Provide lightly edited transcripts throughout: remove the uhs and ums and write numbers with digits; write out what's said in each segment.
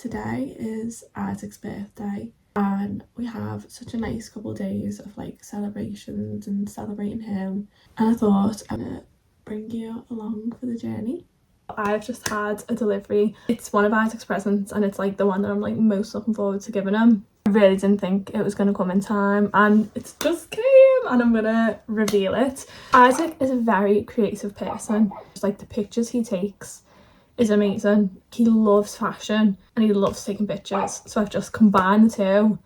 today is Isaac's birthday and we have such a nice couple of days of like celebrations and celebrating him, and I thought I'm gonna bring you along for the journey. I've just had a delivery. It's one of Isaac's presents and it's like the one that I'm like most looking forward to giving him. I really didn't think it was going to come in time and it's just came, and I'm gonna reveal it. Isaac is a very creative person. Just like the pictures he takes is amazing. He loves fashion and he loves taking pictures, so I've just combined the two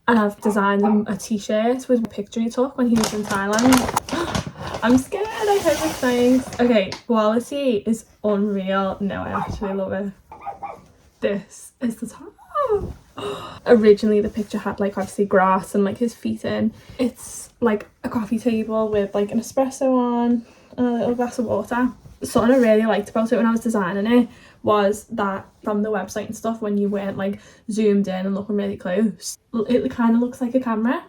and I've designed him a t-shirt with a picture he took when he was in Thailand. I'm scared, I hope it's nice. Okay, quality is unreal. No, I actually love it. This is the top. Originally the picture had like obviously grass and like his feet in. It's like a coffee table with like an espresso on and a little glass of water. Something I really liked about it when I was designing it was that from the website and stuff, when you weren't like zoomed in and looking really close, it kind of looks like a camera.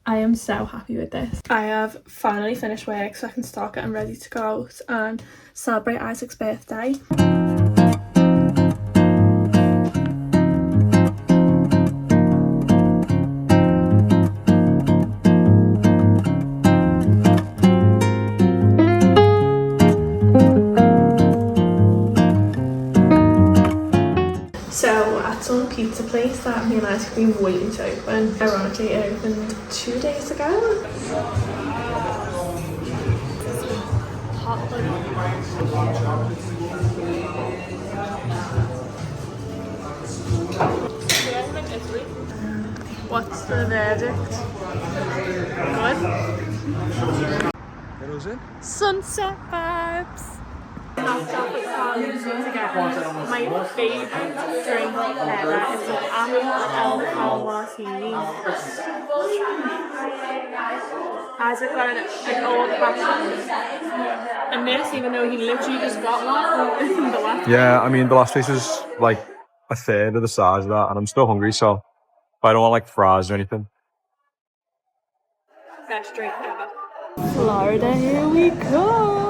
I am so happy with this. I have finally finished work so I can start getting ready to go out and celebrate Isaac's birthday. So at some pizza place that me and Isaac have been waiting to open, ironically it opened 2 days ago. What's the verdict? Good? Sunset vibes! To get my favourite drink ever. It's an apple El Martini. Isaac got an old fashioned and this, even though he literally just got one in the last. Yeah, I mean the last place is like a third of the size of that and I'm still hungry, so I don't want like fries or anything. Best drink ever. Florida, here we go!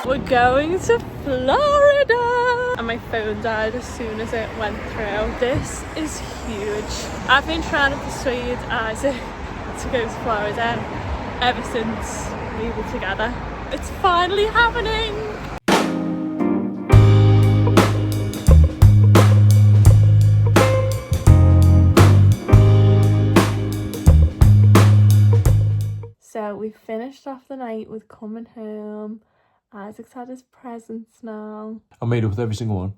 We're going to Florida! And my phone died as soon as it went through. This is huge. I've been trying to persuade Isaac to go to Florida ever since we were together. It's finally happening! So we finished off the night with coming home. Isaac's had his presents now. I made up with every single one.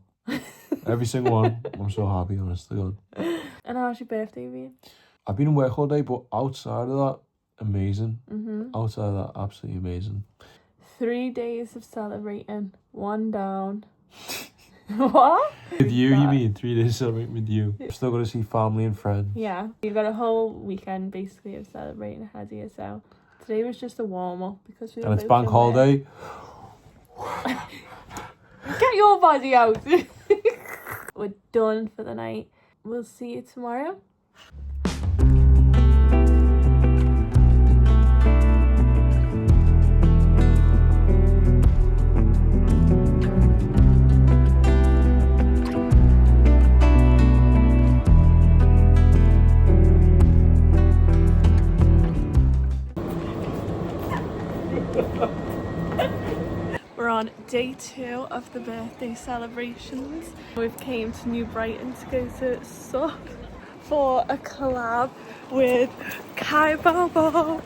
Every single one. I'm so happy, honestly. God. And how's your birthday been? I've been in work all day, but outside of that, amazing. Outside of that, absolutely amazing. 3 days of celebrating, one down. What? With you, you mean? 3 days celebrating with you. Still got to see family and friends. Yeah, you've got a whole weekend basically of celebrating ahead of you. So today was just a warm up because we were. And it's bank holiday. Get your body out. We're done for the night. We'll see you tomorrow. We're on day 2 of the birthday celebrations. We've came to New Brighton to go to SUP for a collab with Kai Bobo.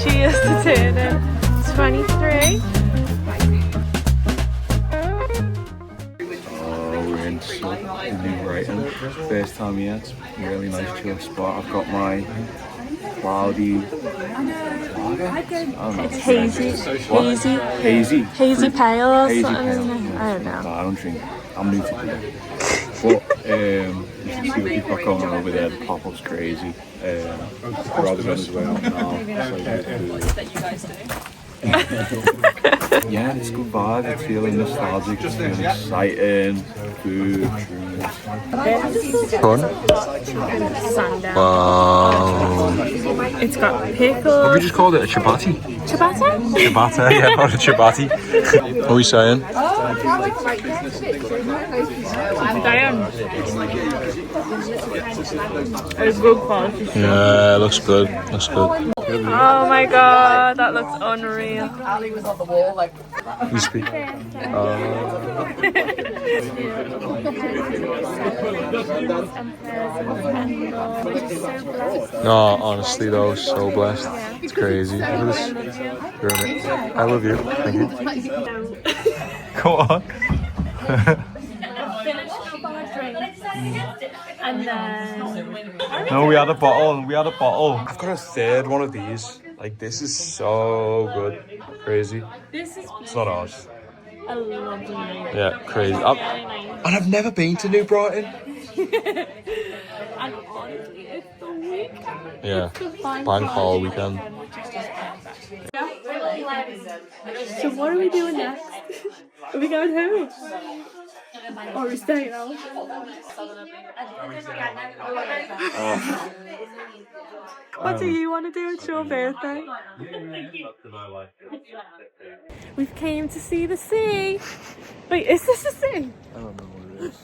Cheers to turning 23. We're in SUP in New Brighton. First time here. It's a really nice chill spot. I've got my cloudy. It's hazy pale or something. I don't know. No, I don't drink. I'm new to today. But you should see what we've got going on over there. The pop-up's crazy. We're all done as well now. So, that you guys do. Yeah, it's good vibe. It's feeling nostalgic. It's feeling exciting. Food, drinks. Fun. Sundown. Wow. It's got We pickles. just called it a chapati. Ciabatta? Ciabatta, yeah, not a chapati. What are we saying? Diane. It's good quality. Yeah, looks good. Looks good. Oh my god, that looks unreal. You speak. No, honestly though, so blessed. It's crazy. Look at this pyramid. I love you. Thank you. Go on. And then No, we had a bottle. We had a bottle. I've got a third one of these. Like, this is so good. Crazy. this is It's not ours. a lovely night. Yeah, crazy. Very nice. And I've never been to New Brighton. And honestly, it's the weekend. Yeah, It's the bank holiday weekend. which is just perfect. So what are we doing next? Are we going home? Or are we staying out? What do you want to do? It's your birthday. We've came to see the sea. Wait, is this the sea? I don't know what it is.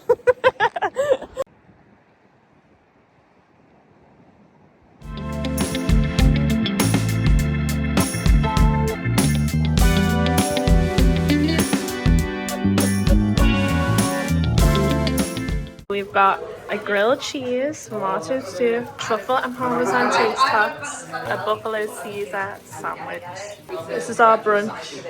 We've got a grilled cheese, tomato stew, truffle and parmesan taste tots, a buffalo Caesar sandwich. This is our brunch.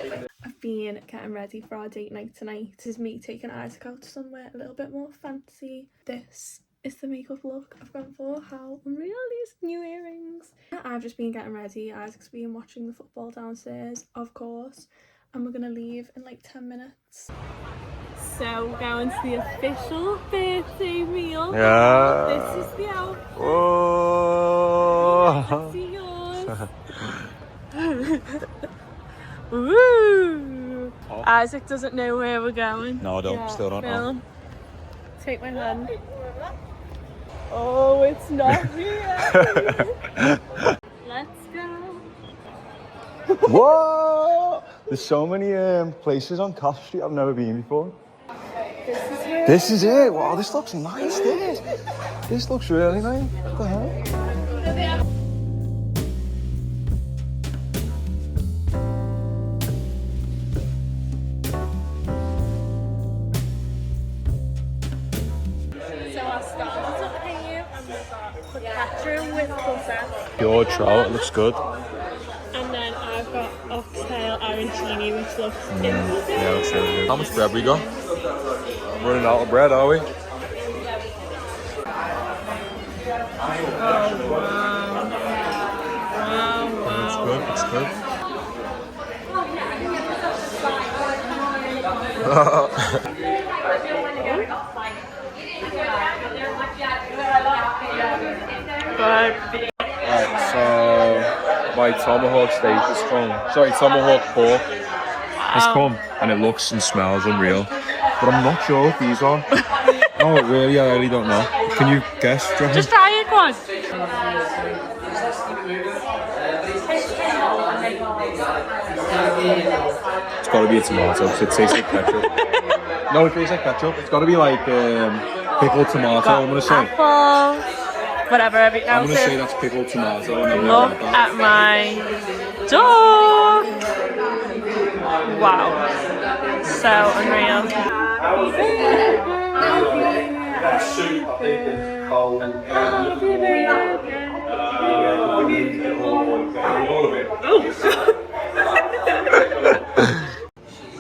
I've been getting ready for our date night tonight. This is me taking Isaac out somewhere a little bit more fancy. This is the makeup look I've gone for. How unreal, these new earrings. I've just been getting ready. Isaac's been watching the football downstairs, of course. And we're gonna leave in like 10 minutes. So we're going to the official birthday meal. Yeah. This is the outfit. Oh. See yours. Woo! Isaac doesn't know where we're going. No, I don't. Still don't know. Film. Take my hand. Oh, it's not here. Let's go. Whoa! There's so many places on Castle Street I've never been before. This is it. Wow, this looks nice, this. This looks really nice. What the hell? So our starters up here, and we've got focaccia with butter. Pure trout. It looks good. And then I've got oxtail arancini, which looks Yeah, looks really good. How much bread we got? Running out of bread, are we? Oh wow. Wow, It's wow. good. It's good. Good. Alright, so my tomahawk steak has come. Sorry, tomahawk pork has come, and it looks and smells unreal. But I'm not sure what these are. No, I really don't know. Can you guess? Do you reckon? Just try it once. It's got to be a tomato because it tastes like ketchup. No, it tastes like ketchup. It's got to be like pickled tomato. I'm gonna say. Apple. Whatever everything I'm else gonna say is. that's pickled tomato. And then Look like that. at my dog. Wow. So unreal.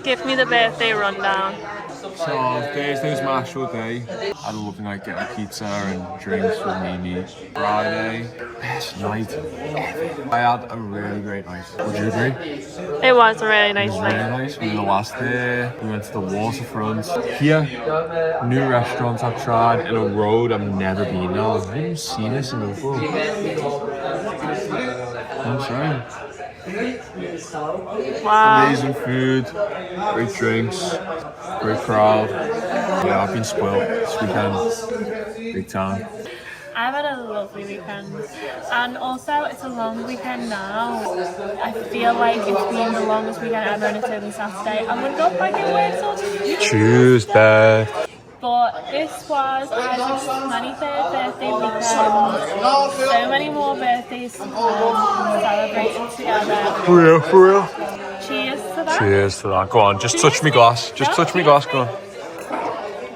Give me the birthday rundown. So Thursday was my actual day. I had a lovely night getting pizza and drinks with Mimi. Friday, best night ever. I had a really great night. Would you agree? It was a really nice It was really night. nice. We were the last day. We went to the waterfront. Here, new restaurants I've tried in a road I've never been on. I've never even seen this in Liverpool. I'm sorry. Wow. Amazing food, great drinks, great crowd. Yeah, I've been spoiled this weekend, big time. I've had a lovely weekend, and also it's a long weekend now. I feel like it's been the longest weekend ever, and it's only Saturday. I'm gonna go back in work sort of Tuesday. But this was Isaac's 23rd birthday weekend. So many more birthdays to come, celebrating together. For real, for real. Cheers to that. Cheers to that. Go on, just touch me glass. Just touch me glass, go on.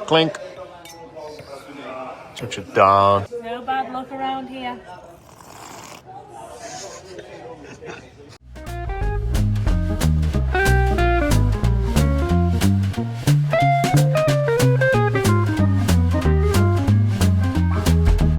Clink. Touch it down. No bad luck around here.